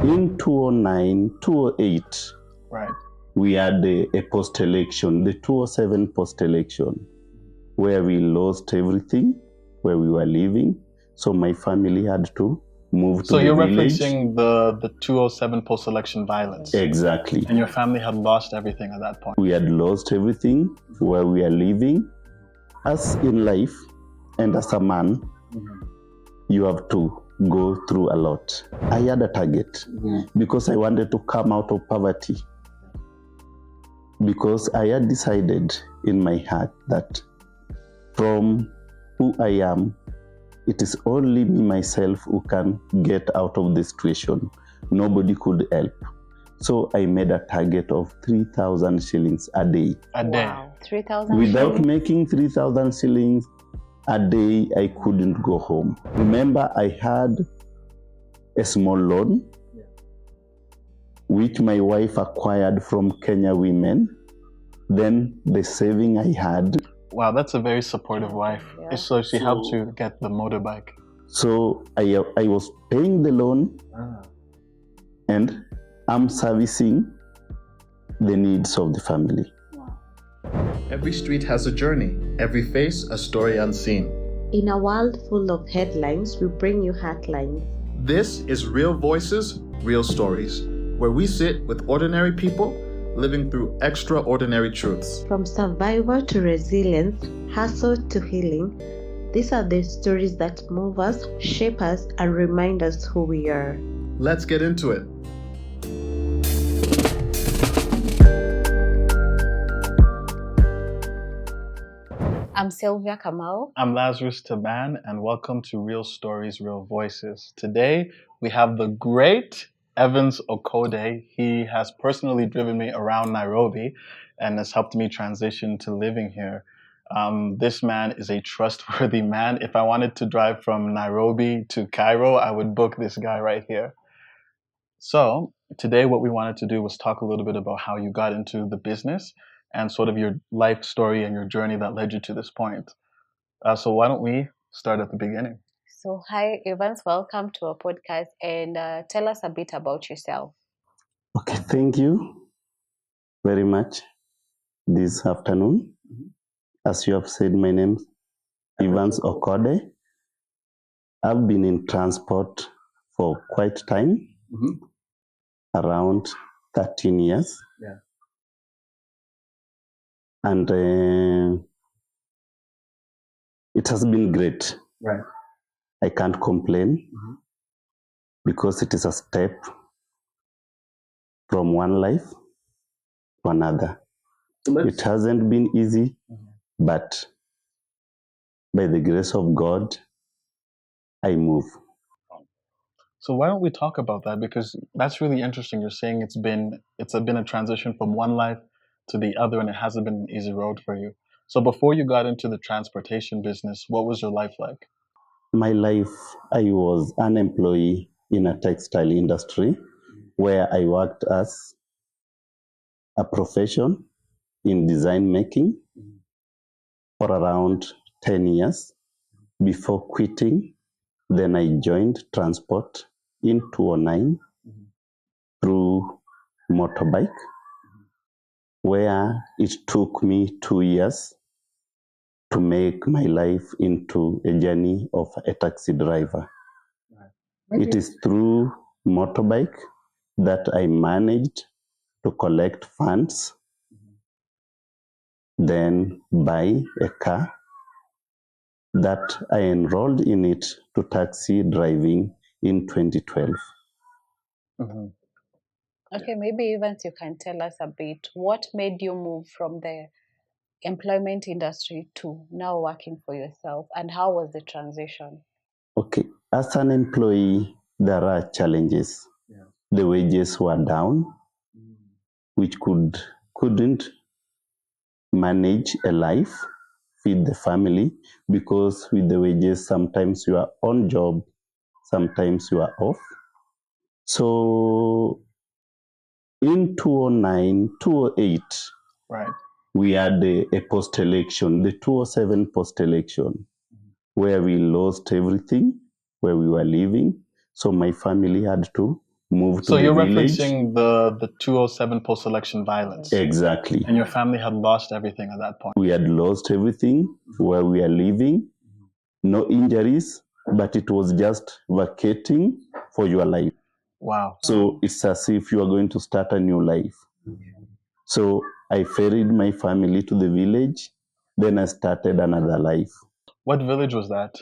In 2009, 2008, Right. we had a post-election, the 2007 post-election, where we lost everything, where we were living. So my family had to move to the village. So you're referencing the 2007 post-election violence. Exactly. And your family had lost everything at that point. We had lost everything where we are living. As in life and as a man, you have to go through a lot. I had a target because I wanted to come out of poverty. Because I had decided in my heart that from who I am, it is only me myself who can get out of the situation. Nobody could help. So I made a target of 3,000 shillings a day. A day. Wow, 3,000 Without shillings? making 3,000 shillings a day, I couldn't go home. Remember, I had a small loan, which my wife acquired from Kenya Women. Then the saving I had. Wow, that's a very supportive wife. Yeah. So she helped you get the motorbike. So I was paying the loan and I'm servicing the needs of the family. Every street has a journey, every face a story unseen. In a world full of headlines, we bring you headlines. This is Real Voices, Real Stories, where we sit with ordinary people living through extraordinary truths. From survival to resilience, hustle to healing, these are the stories that move us, shape us, and remind us who we are. Let's get into it. I'm Sylvia, Kamau. I'm Lazarous, Taban, and welcome to Real Stories, Real Voices. Today, we have the great Evance Okode. He has personally driven me around Nairobi and has helped me transition to living here. This man is a trustworthy man. If I wanted to drive from Nairobi to Cairo, I would book this guy right here. So today what we wanted to do was talk a little bit about how you got into the business and sort of your life story and your journey that led you to this point. So why don't we start at the beginning? So, hi, Evans. Welcome to our podcast, and tell us a bit about yourself. Okay, thank you very much this afternoon. As you have said, my name is Evance Okode. I've been in transport for quite time, around 13 years. Yeah. And it has been great. Right. I can't complain because it is a step from one life to another. It hasn't been easy, but by the grace of God, I move. So why don't we talk about that? Because that's really interesting. You're saying it's been a transition from one life to the other, and it hasn't been an easy road for you. So before you got into the transportation business, what was your life like? My life, I was an employee in a textile industry where I worked as a profession in design making for around 10 years before quitting. Then I joined transport in 2009 through motorbike, where it took me 2 years to make my life into a journey of a taxi driver. It is through motorbike that I managed to collect funds, then buy a car that I enrolled in it to taxi driving in 2012. Okay, maybe Evans, you can tell us a bit. What made you move from the employment industry to now working for yourself, and how was the transition? Okay, as an employee, there are challenges. The wages were down, which couldn't manage a life, feed the family, because with the wages, sometimes you are on job, sometimes you are off. So in 2009, 2008, Right. we had a post-election, the 2007 post-election, where we lost everything, where we were living. So my family had to moved So to the you're village. referencing the 207 post-election violence. Exactly. And your family had lost everything at that point. We had lost everything where we are living. No injuries, but it was just vacating for your life. Wow. So it's as if you are going to start a new life. So I ferried my family to the village. Then I started another life. What village was that?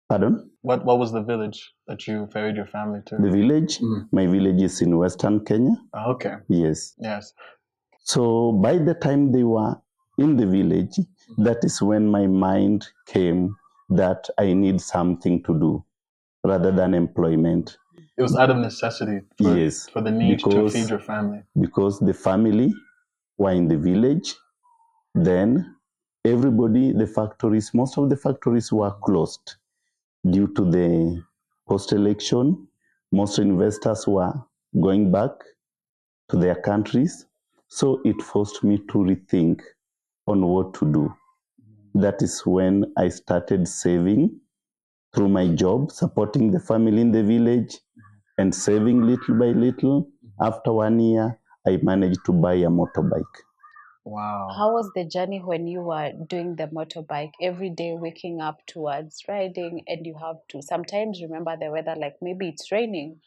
Pardon? What was the village that you ferried your family to? The village? My village is in Western Kenya. Okay. Yes. Yes. So by the time they were in the village, that is when my mind came that I need something to do rather than employment. It was out of necessity for the need to feed your family. Because the family were in the village, then everybody, the factories, most of the factories were closed due to the post-election. Most investors were going back to their countries. So it forced me to rethink on what to do. That is when I started saving through my job, supporting the family in the village and saving little by little. After 1 year, I managed to buy a motorbike. Wow. How was the journey when you were doing the motorbike? Every day waking up towards riding, and you have to sometimes remember the weather, like maybe it's raining.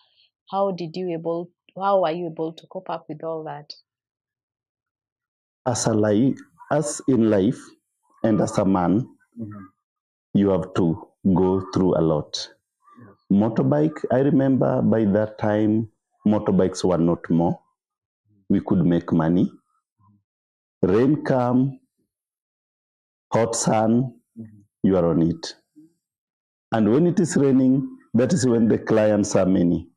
How were you able to cope up with all that? As in life and as a man, you have to go through a lot. Motorbike, I remember by that time, motorbikes were not more. We could make money. Rain come, hot sun, you are on it. And when it is raining, that is when the clients are many.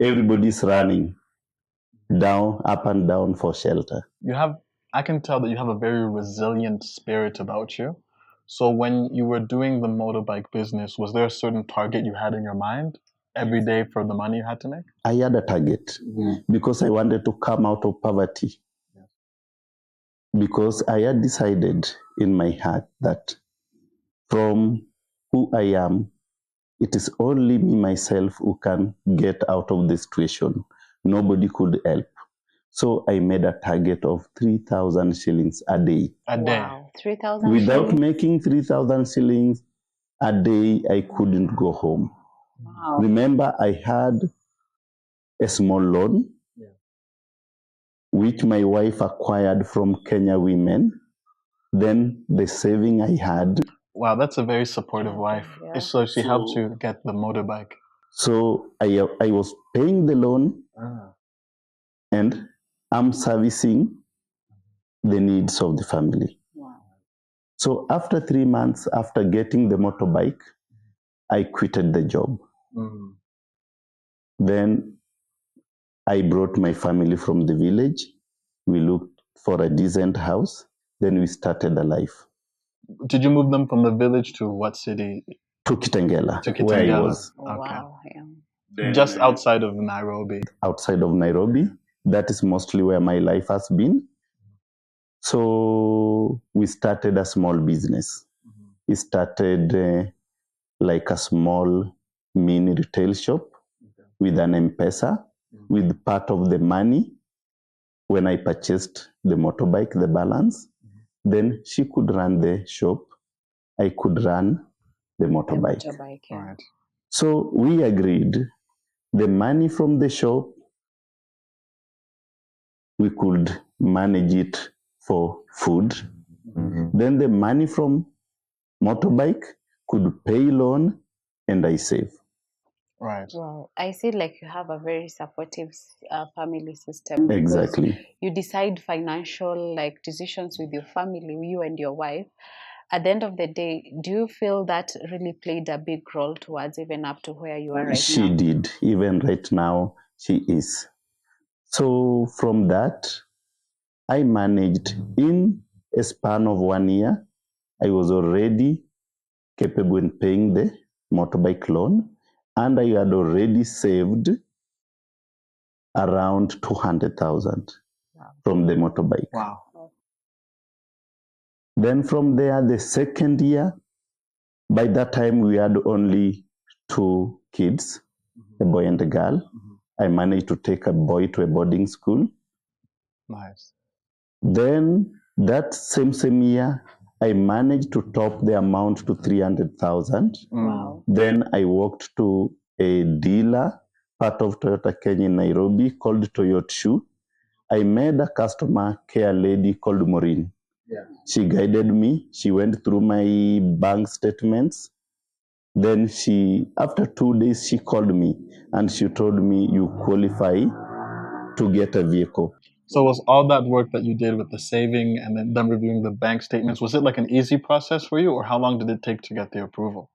Everybody's running down, up and down for shelter. I can tell that you have a very resilient spirit about you. So when you were doing the motorbike business, was there a certain target you had in your mind every day for the money you had to make? I had a target because I wanted to come out of poverty. Because I had decided in my heart that from who I am, it is only me, myself, who can get out of the situation. Nobody could help. So I made a target of 3,000 shillings a day. A day? Wow, 3,000 Without shillings? making 3,000 shillings a day, I couldn't go home. Wow. Remember, I had a small loan, which my wife acquired from Kenya Women. Then the saving I had. Wow, that's a very supportive wife. Yeah. So she helped you get the motorbike. So I was paying the loan and I'm servicing the needs of the family. Wow. So after 3 months, after getting the motorbike, I quitted the job. Then I brought my family from the village. We looked for a decent house. Then we started a life. Did you move them from the village to what city? To Kitengela, To Kitengela. where I was. Oh, Okay. wow. Yeah. Then, just outside of Nairobi. Outside of Nairobi. That is mostly where my life has been. So we started a small business. We started like a small mini retail shop with an M-Pesa, with part of the money when I purchased the motorbike, the balance. Then she could run the shop. I could run the motorbike. Yeah. Right. So we agreed the money from the shop, we could manage it for food. Then the money from motorbike could pay loan and I save. Right. Wow, I see like you have a very supportive family system. Exactly. You decide financial like decisions with your family, you and your wife. At the end of the day, do you feel that really played a big role towards even up to where you are right now? She did. Even right now, she is. So from that, I managed in a span of 1 year, I was already capable in paying the motorbike loan, and I had already saved around 200,000 from the motorbike. Wow. Then from there, the second year, by that time we had only 2 kids, a boy and a girl. I managed to take a boy to a boarding school. Nice. Then that same year, I managed to top the amount to 300,000. Wow. Then I walked to a dealer, part of Toyota Kenya in Nairobi, called Toyota Shoe. I met a customer care lady called Maureen. Yeah. She guided me. She went through my bank statements. Then after 2 days, she called me and she told me, you qualify to get a vehicle. So was all that work that you did with the saving and then them reviewing the bank statements, was it like an easy process for you, or how long did it take to get the approval?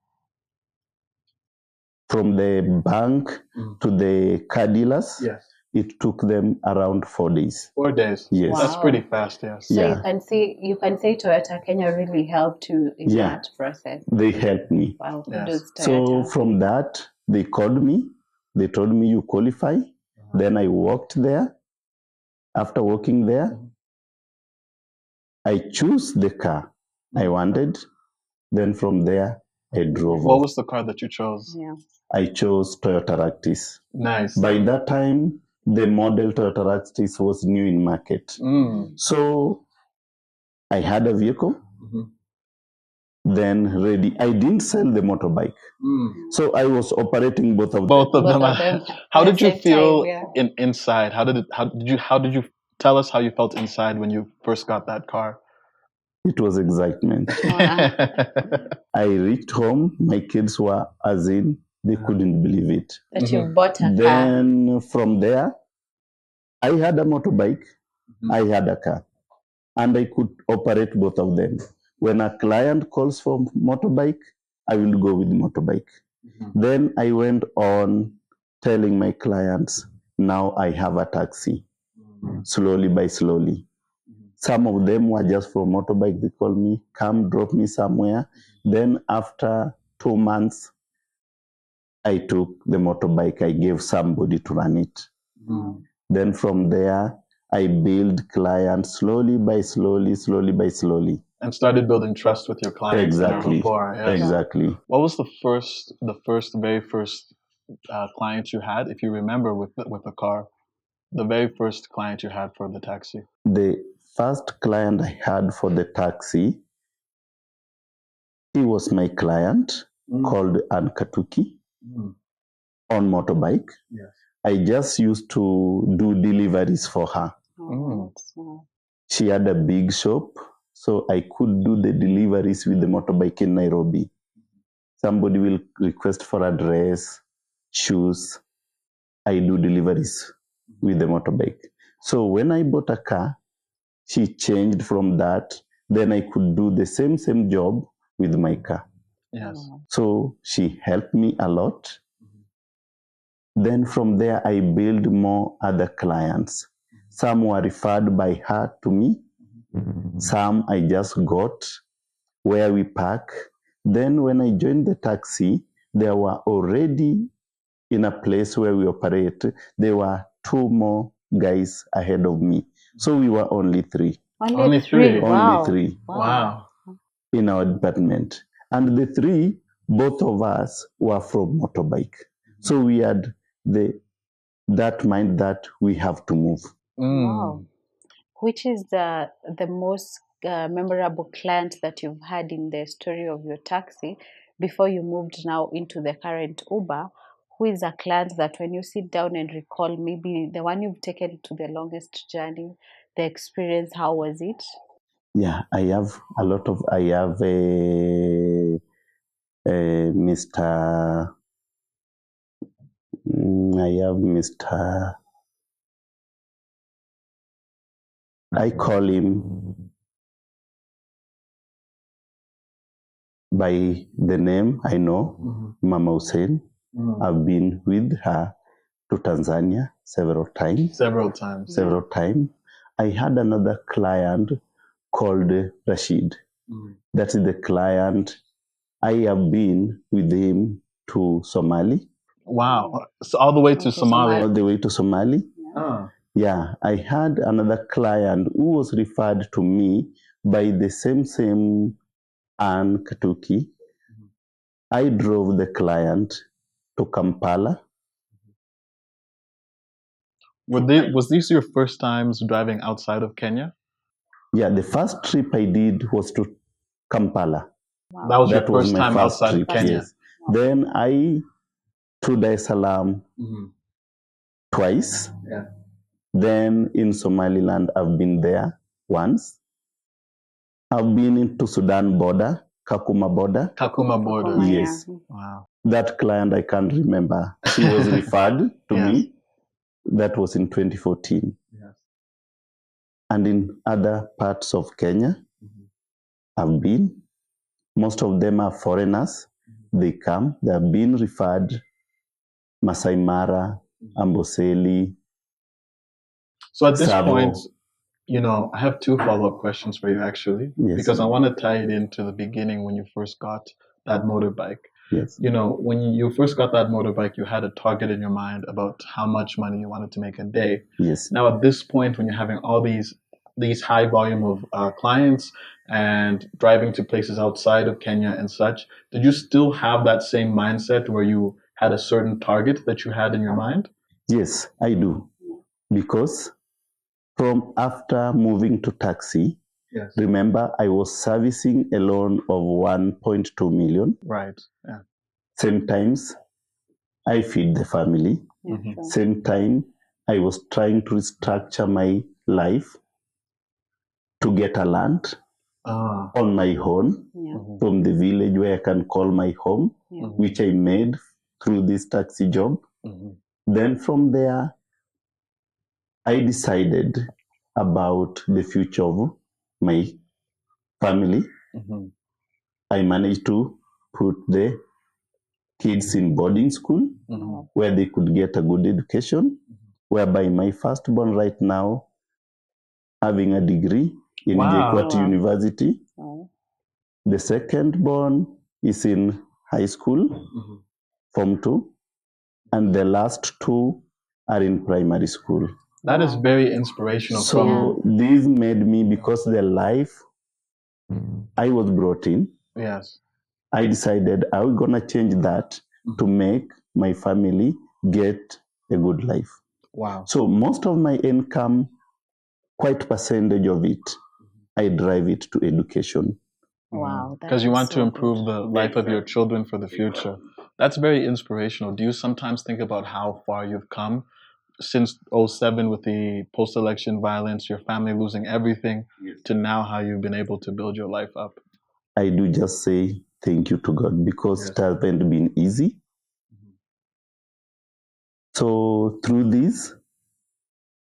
From the bank to the car dealers, Yes. it took them around 4 days. 4 days. Yes. That's Wow. pretty fast, yes. So Yeah. you can say Toyota Kenya really helped you in Yeah. that process. They helped me. Wow, Yes. kudos So Toyota. from that, they called me. They told me you qualify. Then I walked there. After walking there, I chose the car I wanted. Then from there, I drove What off. was the car that you chose? Yeah. I chose Toyota Ractis. Nice. By that time, the model Toyota Ractis was new in market. So I had a vehicle, then ready. I didn't sell the motorbike. So I was operating both of them. Both of Both them. of them How at the did you same feel time, yeah. inside? How did you tell us how you felt inside when you first got that car? It was excitement. I reached home, my kids were as in, they couldn't believe it. That you bought a car. Then from there, I had a motorbike, I had a car, and I could operate both of them. When a client calls for motorbike, I will go with motorbike. Then I went on telling my clients, now I have a taxi, slowly by slowly. Some of them were just for motorbike. They call me, come drop me somewhere. Then after 2 months, I took the motorbike. I gave somebody to run it. Then from there, I build clients slowly by slowly. And started building trust with your clients. Exactly. And rapport, yes. Exactly. What was the very first client you had, if you remember, with the car? The very first client you had for the taxi. The first client I had for the taxi, he was my client called Ankatuki on motorbike. Yes. I just used to do deliveries for her. She had a big shop, so I could do the deliveries with the motorbike in Nairobi. Somebody will request for a dress, shoes. I do deliveries with the motorbike. So when I bought a car, she changed from that. Then I could do the same job with my car. Yes. So she helped me a lot. Then from there, I built more other clients. Some were referred by her to me. Some I just got where we park. Then when I joined the taxi, there were already in a place where we operate, there were 2 more guys ahead of me. So we were only 3. Only three. Wow. Only 3 Wow. in our department. And the 3, both of us were from motorbike. So we had that mind that we have to move. Wow. Which is the most memorable client that you've had in the story of your taxi before you moved now into the current Uber? Who is a client that when you sit down and recall, maybe the one you've taken to the longest journey, the experience, how was it? Yeah, I have a Mr. I call him by the name I know, Mama Hussein. I've been with her to Tanzania several times. Several times. I had another client called Rashid. That is the client. I have been with him to Somali. Wow. So all the way to Somalia. All the way to Somali. Oh. Yeah, I had another client who was referred to me by the same Ann Katuki. I drove the client to Kampala. Was these your first times driving outside of Kenya? Yeah, the first trip I did was to Kampala. Wow. That was your That was first my time first outside trip, Kenya. yes. Then I to Dar es Salaam twice. Yeah. Then in Somaliland, I've been there once. I've been into Sudan border, Kakuma border. Kakuma border. Kakuma, Yes. yeah. Wow. That client I can't remember. She was referred to Yes. me. That was in 2014. Yes. And in other parts of Kenya, I've been. Most of them are foreigners. They come. They have been referred. Masai Mara, Amboseli. So at this Savo. point, I have two follow-up questions for you actually, Yes. because I want to tie it into the beginning when you first got that motorbike. Yes. When you first got that motorbike, you had a target in your mind about how much money you wanted to make a day. Yes. Now at this point, when you're having all these high volume of clients and driving to places outside of Kenya and such, did you still have that same mindset where you had a certain target that you had in your mind? Yes, I do. Because from after moving to taxi, Yes. remember I was servicing a loan of 1.2 million. Right. Yeah. Same times I feed the family. Yeah, Mhm. sure. Same time I was trying to restructure my life to get a land Ah. on my own Yeah. from the village where I can call my home, Yeah. which I made through this taxi job. Mhm. Then from there, I decided about the future of my family. Mhm. I managed to put the kids in boarding school Mhm. where they could get a good education, whereby my firstborn right now having a degree in Wow. JKUAT Wow. University. Oh, The secondborn is in high school, Mhm. Form 2, and the last two are in primary school. That is wow. very inspirational. So this made me, because the life I was brought in, Yes. I decided I was gonna change that to make my family get a good life. Wow. So most of my income, quite percentage of it, I drive it to education. Wow. Because you want to so improve good. the life of your children for the future. That's very inspirational. Do you sometimes think about how far you've come since '07 with the post-election violence, your family losing everything, to now how you've been able to build your life up? I do just say thank you to God, because Yes. it hasn't been easy. So through this,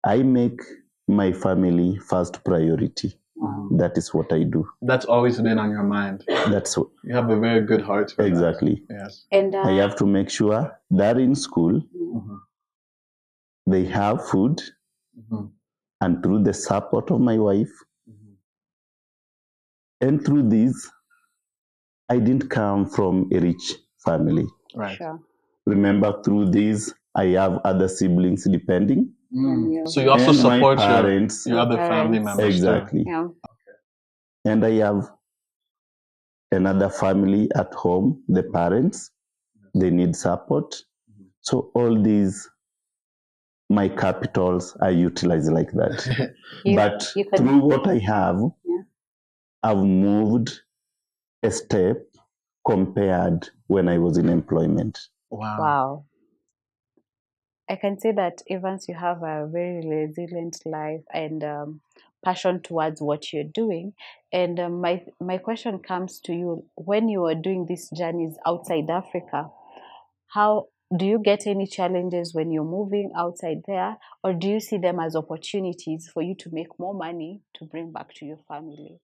I make my family first priority. Wow. That is what I do. That's always been on your mind. That's what, You have a very good heart for exactly. that. Yes. And I have to make sure that in school Mhm. they have food, Mhm. and through the support of my wife, and through this, I didn't come from a rich family. Right. sure. Remember, through this, I have other siblings depending, Yeah. So you also and my support parents. your other family Parents. members. Exactly. Yeah. And I have another family at home, the parents, they need support. So all these, my capitals are utilized like that. But You can- through what I have, Yeah. I've moved a step compared when I was in employment. Wow. Wow. I can say that Evans, you have a very resilient life and passion towards what you're doing. And my question comes to you: when you are doing these journeys outside Africa, how do you get any challenges when you're moving outside there, or do you see them as opportunities for you to make more money to bring back to your family?